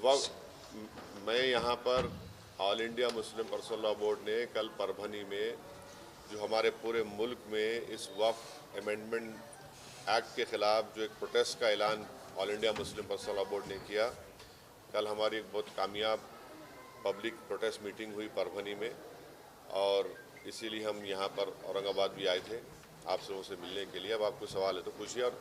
वक्त मैं यहाँ पर all India Muslim personal law board ने कल परभनी में जो हमारे पूरे मुल्क में इस वक्फ अमेंडमेंट एक्ट के ख़िलाफ़ जो एक प्रोटेस्ट का ऐलान all India Muslim personal law board ने किया, कल हमारी एक बहुत कामयाब पब्लिक प्रोटेस्ट मीटिंग हुई परभनी में और इसीलिए हम यहाँ पर औरंगाबाद भी आए थे आप सबों से मिलने के लिए। अब आपको सवाल है तो पूछिए और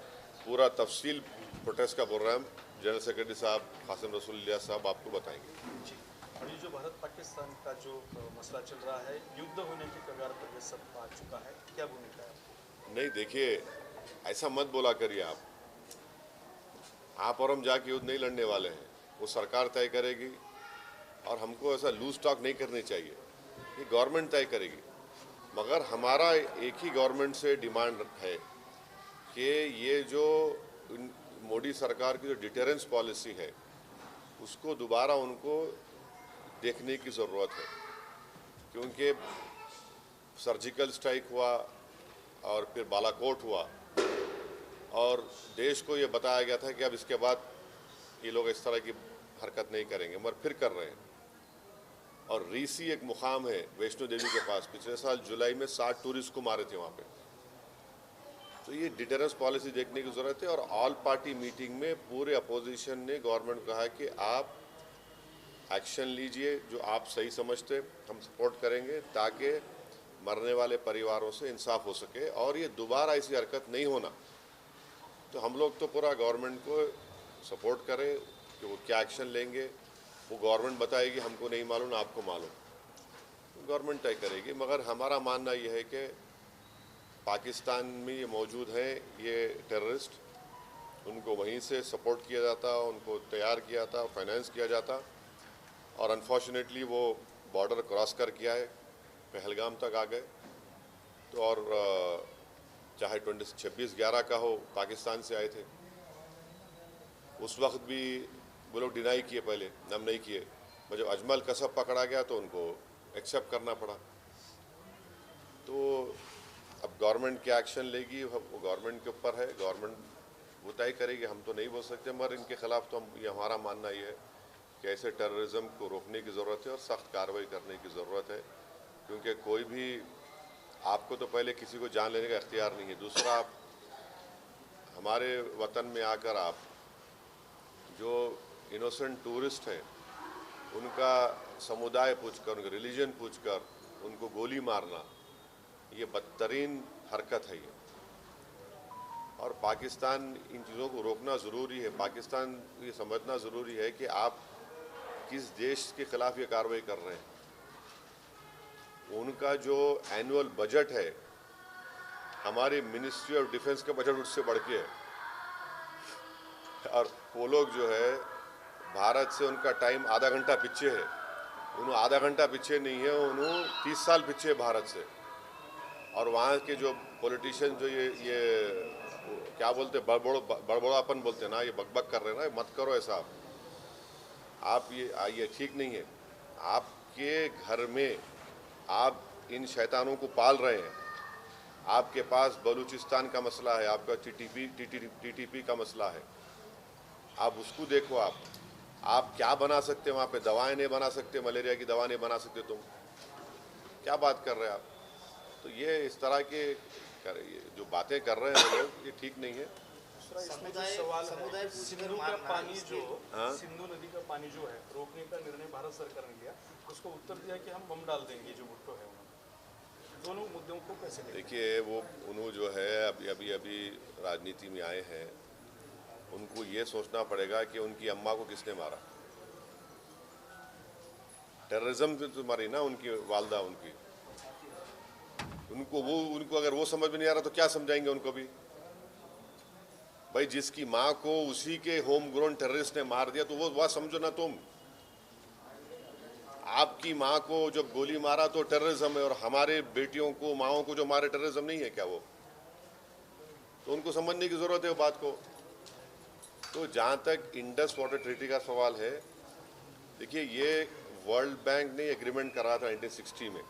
पूरा तफसील प्रोटेस्ट का प्रोग्राम जनरल सेक्रेटरी साहब कासिम रसूल इलियास साहब आपको बताएंगे। जी, और ये जो भारत पाकिस्तान का जो मसला चल रहा है, युद्ध होने की कगार पर ये सब आ चुका है, क्या भूमिका है? नहीं देखिए, ऐसा मत बोला करिए आप और हम जाके युद्ध नहीं लड़ने वाले हैं, वो सरकार तय करेगी और हमको ऐसा लूज टॉक नहीं करनी चाहिए, ये गवर्नमेंट तय करेगी। मगर हमारा एक ही गवर्नमेंट से डिमांड है कि ये जो मोदी सरकार की जो डिटेरेंस पॉलिसी है उसको दोबारा उनको देखने की ज़रूरत है, क्योंकि सर्जिकल स्ट्राइक हुआ और फिर बालाकोट हुआ और देश को ये बताया गया था कि अब इसके बाद ये लोग इस तरह की हरकत नहीं करेंगे, मगर फिर कर रहे हैं। और रीसी एक मुकाम है वैष्णो देवी के पास, पिछले साल जुलाई में 60 टूरिस्ट को मारे थे वहाँ पे। तो ये डिटेरेंस पॉलिसी देखने की ज़रूरत है और ऑल पार्टी मीटिंग में पूरे अपोजिशन ने गवर्नमेंट को कहा कि आप एक्शन लीजिए, जो आप सही समझते हम सपोर्ट करेंगे ताकि मरने वाले परिवारों से इंसाफ हो सके और ये दोबारा ऐसी हरकत नहीं होना। तो हम लोग तो पूरा गवर्नमेंट को सपोर्ट करें कि वो क्या एक्शन लेंगे, वो गवर्नमेंट बताएगी, हमको नहीं मालूम आपको मालूम, गवर्नमेंट तय करेगी। मगर हमारा मानना यह है कि पाकिस्तान में ये मौजूद हैं ये टेररिस्ट, उनको वहीं से सपोर्ट किया जाता, उनको तैयार किया था, फाइनेंस किया जाता और अनफॉर्चुनेटली वो बॉर्डर क्रॉस कर किया है, पहलगाम तक आ गए। तो और चाहे 26/11 का हो, पाकिस्तान से आए थे, उस वक्त भी वो लोग डिनाई किए, पहले हम नहीं किए। जब अजमल कसब पकड़ा गया तो उनको एक्सेप्ट करना पड़ा। तो अब गवर्नमेंट क्या एक्शन लेगी वो गवर्नमेंट के ऊपर है, गवर्नमेंट वो तय करेगी, हम तो नहीं बोल सकते। मगर इनके खिलाफ तो ये हमारा मानना ये है कि ऐसे टेररिज्म को रोकने की ज़रूरत है और सख्त कार्रवाई करने की ज़रूरत है, क्योंकि कोई भी आपको तो पहले किसी को जान लेने का इख्तियार नहीं है, दूसरा आप हमारे वतन में आकर आप जो इनोसेंट टूरिस्ट हैं उनका समुदाय पूछकर, उनका रिलीजन पूछकर उनको गोली मारना, ये बदतरीन हरकत है ये। और पाकिस्तान इन चीज़ों को रोकना ज़रूरी है। पाकिस्तान ये समझना ज़रूरी है कि आप किस देश के ख़िलाफ़ ये कार्रवाई कर रहे हैं। उनका जो एनुअल बजट है, हमारी मिनिस्ट्री ऑफ डिफेंस का बजट उससे बढ़ के है और वो लोग जो है भारत से उनका टाइम आधा घंटा पीछे है, उन्होंने आधा घंटा पीछे नहीं है, उन्होंने 30 साल पीछे है भारत से। और वहाँ के जो पॉलिटिशियन जो ये क्या बोलते बड़बड़ापन बोलते हैं ना, ये बकबक कर रहे हैं ना, मत करो ऐसा। आप ये ठीक नहीं है। आपके घर में आप इन शैतानों को पाल रहे हैं। आपके पास बलूचिस्तान का मसला है, आपका टीटीपी का मसला है, आप उसको देखो। आप क्या बना सकते हैं वहाँ पे? दवाएं नहीं बना सकते, मलेरिया की दवा नहीं बना सकते, तुम क्या बात कर रहे हैं आप? तो ये इस तरह के जो बातें कर रहे हैं लोग, ये ठीक नहीं है। इसमें जो सवाल है, सिंधु का पानी जो सिंधु नदी का पानी जो है रोकने का निर्णय भारत सरकार ने लिया, उसको उत्तर दिया कि हम बम डाल देंगे जो भुट्टो है उन्होंने। दोनों मुद्दों को कैसे देखिए, वो उन्होंने जो है अभी राजनीति में आए हैं, उनको ये सोचना पड़ेगा कि उनकी अम्मा को किसने मारा। टेररिज्म से तो मारी ना उनकी वालदा, उनको अगर वो समझ में नहीं आ रहा तो क्या समझाएंगे उनको भी? भाई, जिसकी माँ को उसी के होम ग्रोन टेररिस्ट ने मार दिया तो वो वह समझो ना तुम। आपकी माँ को जब गोली मारा तो टेररिज्म है, और हमारे बेटियों को, माओं को जो मारे, टेररिज्म नहीं है क्या वो? तो उनको समझने की जरूरत है वो बात को। तो जहाँ तक इंडस वाटर ट्रीटी का सवाल है, देखिए, ये वर्ल्ड बैंक ने एग्रीमेंट करा था 1960 में,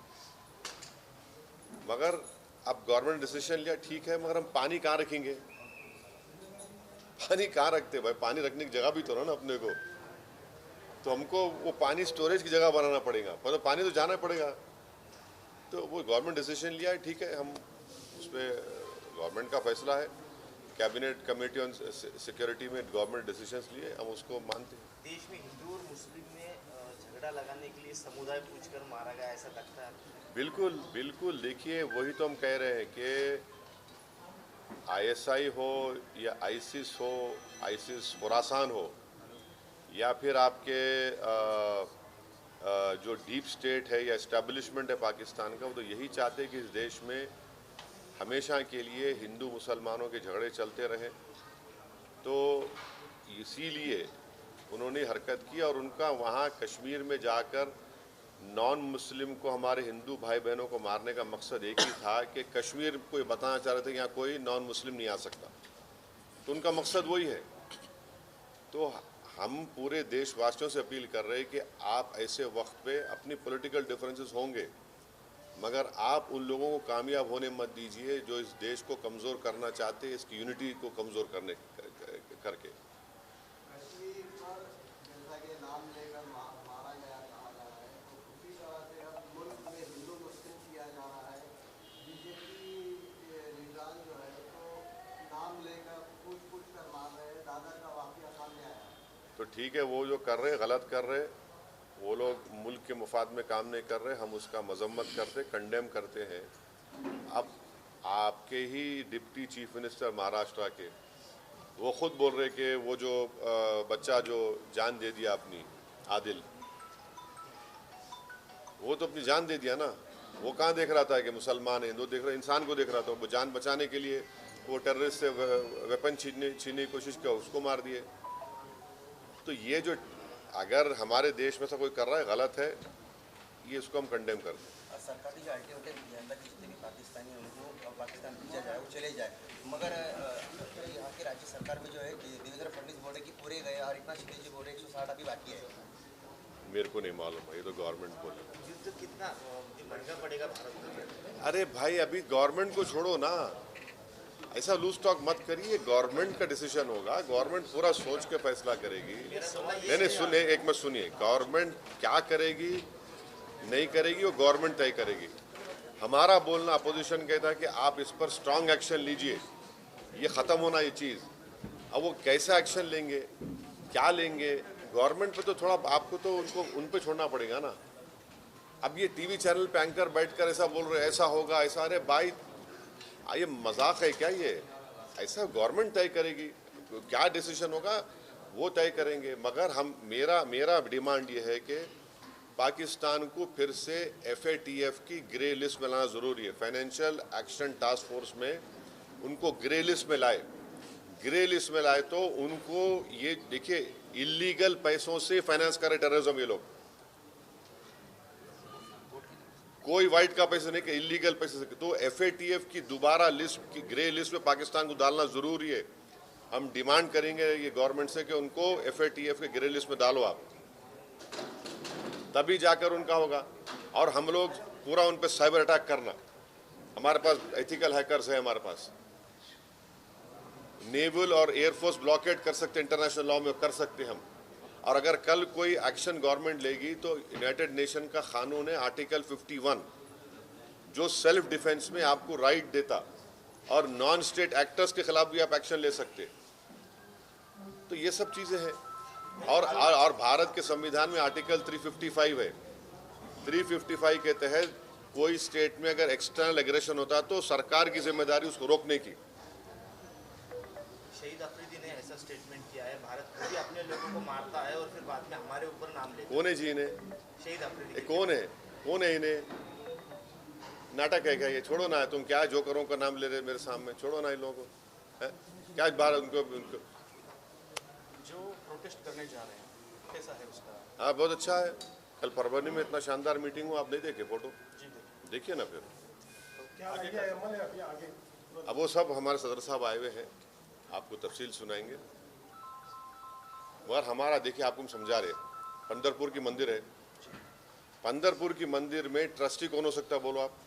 मगर अब गवर्नमेंट डिसीजन लिया, ठीक है, मगर हम पानी कहाँ रखेंगे? पानी कहाँ रखते भाई? पानी रखने की जगह भी तो ना अपने को। तो हमको वो पानी स्टोरेज की जगह बनाना पड़ेगा, मतलब पानी तो जाना पड़ेगा। तो वो गवर्नमेंट डिसीजन लिया है, ठीक है, हम उस पर गवर्नमेंट का फैसला है, कैबिनेट कमेटी ऑन सिक्योरिटी में गवर्नमेंट डिसीजंस लिए, हम उसको मानते हैं। देश में हिंदू और मुस्लिम में झगड़ा लगाने के लिए समुदाय पूछकर मारा गया, ऐसा लगता है? बिल्कुल बिल्कुल, देखिए वही तो हम कह रहे हैं कि आईएसआई हो या आईसिस हो, आईसिस खुरासान हो, या फिर आपके जो डीप स्टेट है या एस्टेब्लिशमेंट है पाकिस्तान का, वो तो यही चाहते हैं कि इस देश में हमेशा के लिए हिंदू मुसलमानों के झगड़े चलते रहें। तो इसीलिए उन्होंने हरकत की, और उनका वहाँ कश्मीर में जाकर नॉन मुस्लिम को, हमारे हिंदू भाई बहनों को मारने का मकसद एक ही था कि कश्मीर को बताना चाह रहे थे कि यहाँ कोई नॉन मुस्लिम नहीं आ सकता। तो उनका मकसद वही है। तो हम पूरे देशवासियों से अपील कर रहे हैं कि आप ऐसे वक्त पे, अपनी पॉलिटिकल डिफरेंसेस होंगे, मगर आप उन लोगों को कामयाब होने मत दीजिए जो इस देश को कमज़ोर करना चाहते हैं, इसकी यूनिटी को कमज़ोर करने करके। तो ठीक है, वो जो कर रहे गलत कर रहे, वो लोग मुल्क के मुफाद में काम नहीं कर रहे, हम उसका मजम्मत करते, कंडेम करते हैं। अब आपके ही डिप्टी चीफ मिनिस्टर महाराष्ट्र के, वो खुद बोल रहे कि वो जो बच्चा जो जान दे दिया अपनी, आदिल, वो तो अपनी जान दे दिया ना। वो कहाँ देख रहा था कि मुसलमान है, हिंदू देख रहा, इंसान को देख रहा था। वो जान बचाने के लिए वो टेररिस्ट से वेपन छीनने की कोशिश किया, उसको मार दिए। तो ये जो अगर हमारे देश में से कोई कर रहा है, गलत है, ये इसको हम कंडेम करते हैं। सरकारी जो अल्टीमेटम जनता की जितने भी पाकिस्तानी हैं उनको पाकिस्तान भेजा जाए, वो चले जाए, मगर यहाँ के राज्य सरकार में जो है देवेंद्र फडणवीस बोल रहे कि पूरे गए, और एकनाथ शिंदे जी बोल रहे 160 अभी बाकी है। मेरे को नहीं मालूम है, ये तो गवर्नमेंट बोल रही है। युद्ध कितना महंगा पड़ेगा भारत में? अरे भाई, अभी गवर्नमेंट को छोड़ो ना, ऐसा लूज टॉक मत करिए। गवर्नमेंट का डिसीजन होगा, गवर्नमेंट पूरा सोच के फैसला करेगी। नहीं सुनिए, एक मत सुनिए, गवर्नमेंट क्या करेगी नहीं करेगी वो गवर्नमेंट तय करेगी। हमारा बोलना, अपोजिशन कहता है कि आप इस पर स्ट्रांग एक्शन लीजिए, ये ख़त्म होना ये चीज़। अब वो कैसा एक्शन लेंगे, क्या लेंगे, गवर्नमेंट पे तो थोड़ा आपको तो उनको उन पे छोड़ना पड़ेगा ना। अब ये टीवी चैनल पे एंकर बैठकर ऐसा बोल रहे, ऐसा होगा ऐसा, अरे भाई ये मजाक है क्या? ये ऐसा गवर्नमेंट तय करेगी, क्या डिसीजन होगा वो तय करेंगे। मगर हम मेरा डिमांड ये है कि पाकिस्तान को फिर से FATF की ग्रे लिस्ट में लाना ज़रूरी है। फाइनेंशियल एक्शन टास्क फोर्स में उनको ग्रे लिस्ट में लाए। ग्रे लिस्ट में लाए तो उनको, ये देखिए, इलीगल पैसों से फाइनेंस करे टेररिज्म ये लोग, कोई वाइट का पैसे नहीं, कि इलीगल पैसे से। तो FATF की दोबारा लिस्ट की ग्रे लिस्ट में पाकिस्तान को डालना ज़रूरी है। हम डिमांड करेंगे ये गवर्नमेंट से कि उनको FATF के ग्रे लिस्ट में डालो आप, तभी जाकर उनका होगा। और हम लोग पूरा उन पर साइबर अटैक करना, हमारे पास एथिकल हैकर्स है, हमारे पास नेवल और एयरफोर्स ब्लॉकेट कर सकते, इंटरनेशनल लॉ में कर सकते हम। और अगर कल कोई एक्शन गवर्नमेंट लेगी तो यूनाइटेड नेशन का कानून है आर्टिकल 51, जो सेल्फ डिफेंस में आपको राइट देता, और नॉन स्टेट एक्टर्स के खिलाफ भी आप एक्शन ले सकते। तो ये सब चीज़ें हैं। और भारत के संविधान में आर्टिकल 355 है। 355 के तहत कोई स्टेट में अगर एक्सटर्नल एग्रेशन होता तो सरकार की जिम्मेदारी उसको रोकने की। शहीद अफरीदी ने ऐसा स्टेटमेंट किया है, भारत खुद ही अपने लोगों को मारता है और फिर बाद में हमारे ऊपर नाम लेता है। कौन है जी इन्हें? शहीद अफरीदी कौन है इन्हें? नाटक है क्या ये? छोड़ो ना, तुम क्या जोकरों का नाम ले रहे मेरे सामने, छोड़ो ना इन लोगों को। क्या बार उनको जो प्रोटेस्ट करने जा रहे हैं कैसा है उसका? हाँ, बहुत अच्छा है। कल परभनी में इतना शानदार मीटिंग हुआ, आप नहीं देखे फोटो? जी देखिए ना फिर। तो क्या आइडिया है, अमल है अभी आगे? अब वो सब हमारे सदर साहब आए हुए हैं, आपको तफसील सुनाएंगे। मगर हमारा देखिए, आपको हम समझा रहे, पंदरपुर की मंदिर है, पंदरपुर की मंदिर में ट्रस्टी कौन हो सकता बोलो आप?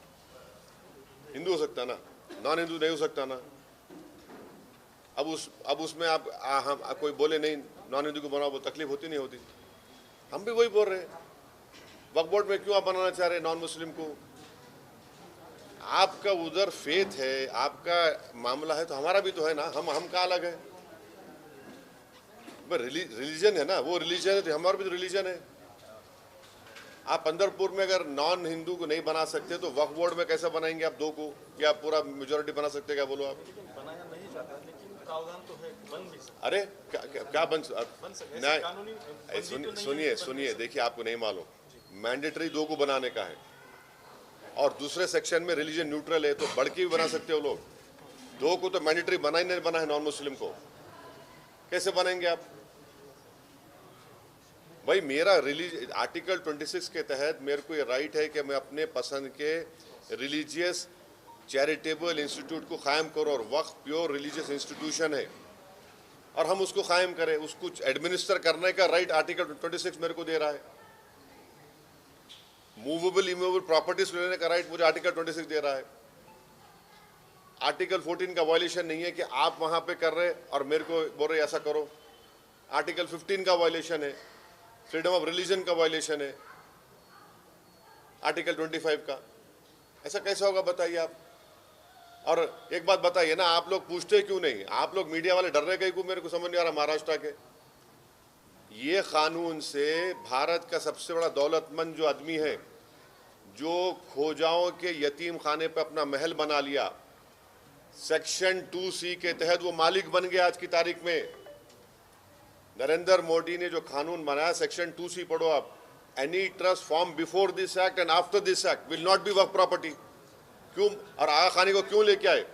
हिंदू हो सकता ना, नॉन हिंदू नहीं हो सकता ना। अब उसमें आप हम कोई बोले नहीं नॉन हिंदू को बनाओ, वो तकलीफ होती नहीं होती? हम भी वही बोल रहे हैं, वक्फ बोर्ड में क्यों आप बनाना चाह रहे हैं नॉन मुस्लिम को? आपका उधर फेथ है, आपका मामला है, तो हमारा भी तो है ना, हम का अलग है? रिलीजन है ना, वो रिलीजन है तो हमारा भी तो रिलीजन है। आप पंदरपुर में अगर नॉन हिंदू को नहीं बना सकते तो वक्फ बोर्ड में कैसे बनाएंगे आप दो को? क्या आप पूरा मेजोरिटी बना सकते, क्या बोलो आप? बनाया नहीं जाता, लेकिन प्रावधान तो है, बन भी सकता अरे क्या बन सकता नहीं, कानूनी बंदी तो नहीं सुनिए है, सुनिए, देखिए आपको नहीं मालूम, मैंडेटरी दो को बनाने का है और दूसरे सेक्शन में रिलीजन न्यूट्रल है, तो बढ़ के भी बना सकते हो लोग। दो को तो मैंडेटरी बना ही नहीं, बना है नॉन मुस्लिम को, कैसे बनाएंगे आप? भाई मेरा आर्टिकल 26 के तहत मेरे को ये राइट है कि मैं अपने पसंद के रिलीजियस चैरिटेबल इंस्टीट्यूट को कायम करूं, और वक्फ प्योर रिलीजियस इंस्टीट्यूशन है और हम उसको कायम करें, उसको एडमिनिस्टर करने का राइट आर्टिकल 26 मेरे को दे रहा है। मूवेबल इमूवेबल प्रॉपर्टीज लेने का राइट मुझे आर्टिकल 26 दे रहा है। आर्टिकल 14 का वायलेशन नहीं है कि आप वहां पे कर रहे और मेरे को बोल रहे ऐसा करो। आर्टिकल 15 का वायलेशन है, फ्रीडम ऑफ रिलीजन का वायलेशन है आर्टिकल 25 का। ऐसा कैसा होगा बताइए आप? और एक बात बताइए ना, आप लोग पूछते क्यों नहीं? आप लोग मीडिया वाले डर रहे कहीं को, मेरे को समझ नहीं आ रहा। महाराष्ट्र के ये कानून से भारत का सबसे बड़ा दौलतमंद जो आदमी है, जो खोजाओं के यतीम खाने पे अपना महल बना लिया, सेक्शन 2C के तहत वो मालिक बन गया। आज की तारीख में नरेंद्र मोदी ने जो कानून बनाया, सेक्शन 2C पढ़ो आप, any trust form before this act and after this act will not be Waqf property. क्यों? और आगा खानी को क्यों लेके आए?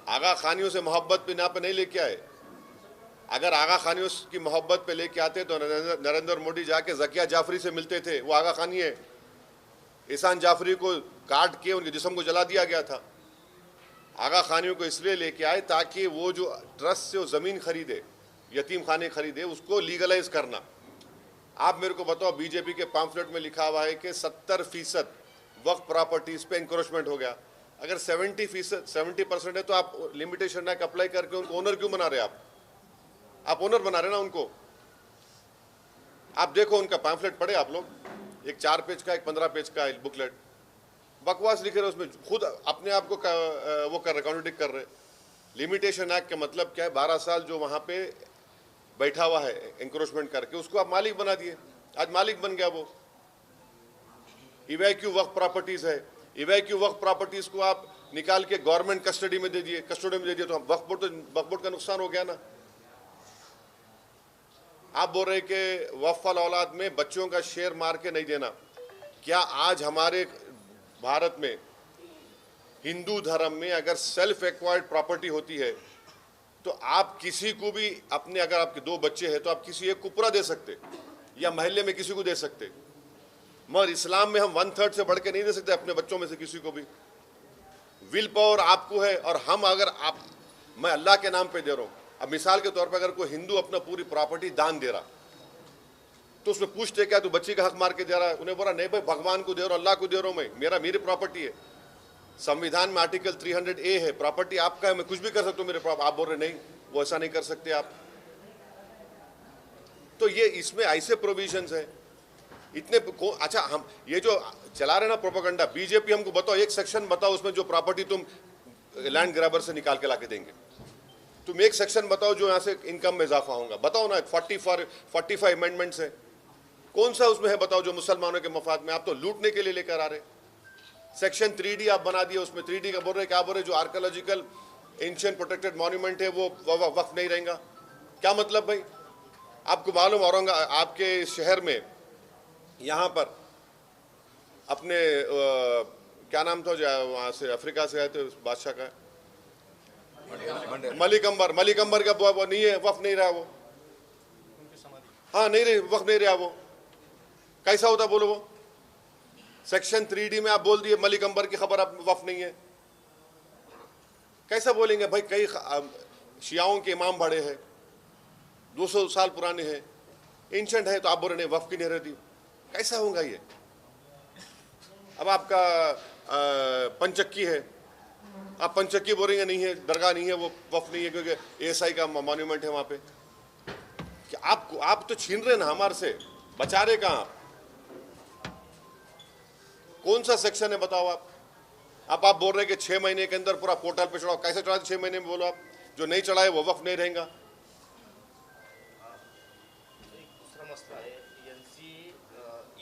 आगा खानियों से मोहब्बत पे यहाँ पे नहीं लेके आए। अगर आगा खानियों की मोहब्बत पे लेके आते तो नरेंद्र मोदी जाके ज़किया जाफरी से मिलते थे। वो आगा खानी है। एहसान जाफरी को काट के उनके जिस्म को जला दिया गया था। आगा खानियों को इसलिए लेके आए ताकि वो जो ट्रस्ट से वो ज़मीन खरीदे, यतीम खाने खरीदे, उसको लीगलाइज करना। आप मेरे को बताओ, बीजेपी के पैम्फलेट में लिखा हुआ है कि 70% वक्फ प्रॉपर्टीज पे इंक्रोचमेंट हो गया। अगर 70% है तो आप लिमिटेशन एक्ट अप्लाई करके उनको ओनर क्यों बना रहे? आप ओनर बना रहे ना उनको। आप देखो उनका पैम्फलेट पढ़े आप लोग, एक 4 पेज का, एक 15 पेज का बुकलेट, बकवास लिखे रहे उसमें, खुद अपने आप को वो कर रहे, कॉन्ट्रडिक्ट कर रहे। लिमिटेशन एक्ट का मतलब क्या है? 12 साल जो वहाँ पे बैठा हुआ है इंक्रोचमेंट करके, उसको आप मालिक बना दिए। आज मालिक बन गया वो। इवैक्यू वक्फ प्रॉपर्टीज है, इवैक्यू वक्फ प्रॉपर्टीज को आप निकाल के गवर्नमेंट कस्टडी में दे दिए, तो वक्फ बोर्ड का नुकसान हो गया ना। आप बोल रहे कि वक्फ औलाद में बच्चों का शेयर मार के नहीं देना। क्या आज हमारे भारत में हिंदू धर्म में अगर सेल्फ एक्वायर्ड प्रॉपर्टी होती है तो आप किसी को भी अपने, अगर आपके 2 बच्चे हैं तो आप किसी एक को पूरा दे सकते या महल्ले में किसी को दे सकते, मगर इस्लाम में हम 1/3 से बढ़ के नहीं दे सकते अपने बच्चों में से किसी को भी। विल पावर आपको है, और हम अगर मैं अल्लाह के नाम पे दे रहा हूँ। अब मिसाल के तौर पर अगर कोई हिंदू अपना पूरी प्रॉपर्टी दान दे रहा तो उसमें पूछते क्या तू बच्ची का हक मार के दे रहा है? उन्हें बोला नहीं भाई, भगवान को दे रहा हूँ, अल्लाह को दे रहा हूँ, मैं मेरी प्रॉपर्टी है। संविधान में आर्टिकल 300A है, प्रॉपर्टी आपका है, मैं कुछ भी कर सकता हूँ मेरे प्रॉपर्टी। आप बोल रहे नहीं, वो ऐसा नहीं कर सकते आप। तो ये इसमें ऐसे प्रोविजंस है इतने। अच्छा, हम ये जो चला रहे ना प्रोपेगेंडा, बीजेपी हमको बताओ एक सेक्शन बताओ उसमें जो प्रॉपर्टी तुम लैंड ग्रैबर से निकाल के लाके देंगे। तुम एक सेक्शन बताओ जो यहाँ से इनकम में इजाफा होगा, बताओ ना। 45 अमेंडमेंट्स है, कौन सा उसमें है बताओ जो मुसलमानों के मफाद में? आप तो लूटने के लिए लेकर आ रहे। सेक्शन 3D आप बना दिए, उसमें 3D का बोल रहे, क्या बोल रहे, जो आर्कियोलॉजिकल एंशिएंट प्रोटेक्टेड मॉन्यूमेंट है वो वक्फ नहीं रहेगा। क्या मतलब भाई? आपको मालूम औरंगाबाद आपके शहर में यहाँ पर अपने क्या नाम था जो वहाँ से अफ्रीका से आए थे उस बादशाह का, मलिक अंबर का वो नहीं है, वक्फ नहीं रहा वो। हाँ नहीं रही, वक्फ नहीं रहा वो। कैसा होता बोलो? वो सेक्शन 3D में आप बोल दिए मलिक अंबर की खबर आप वक्फ नहीं है, कैसा बोलेंगे भाई? कई शियाओं के इमाम बड़े हैं, 200 साल पुराने हैं, एंशंट है, तो आप बोल रहे नहीं वक्फ की नहीं रहती। कैसा होगा ये? अब आपका पंचक्की है, आप पंचक्की बोलेंगे नहीं है, दरगाह नहीं है, वो वक्फ नहीं है क्योंकि ASI का मॉन्यूमेंट है वहाँ पे। कि आप तो छीन रहे हैं ना हमारे से। बचा रहे कहाँ कौन सा सेक्शन है बताओ आप बोल रहे हैं कि 6 महीने के अंदर पूरा पोर्टल पे चढ़ाओ। कैसे चढ़ा 6 महीने में बोलो आप? जो नहीं चढ़ाए वो वक्फ नहीं रहेगा। एक दूसरा मसला है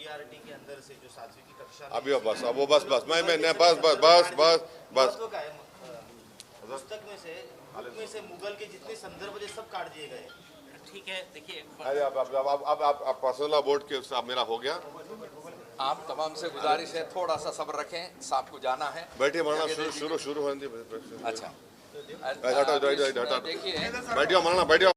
ERT के अंदर से जो 7वीं की कक्षा अभी बस अब वो बस मैं महत्व का है पुस्तक में से बुक में से मुगल के जितने संदर्भ थे सब काट दिए गए। ठीक है, देखिए अरे आप पर्सनल बोर्ड के साथ मेरा हो गया। आप तमाम से गुजारिश है थोड़ा सा सब्र रखें, साहब को जाना है। बैठिए मौलाना, शुरू होने दीजिए। अच्छा हटो देखिए बैठिए मौलाना, बैठिए।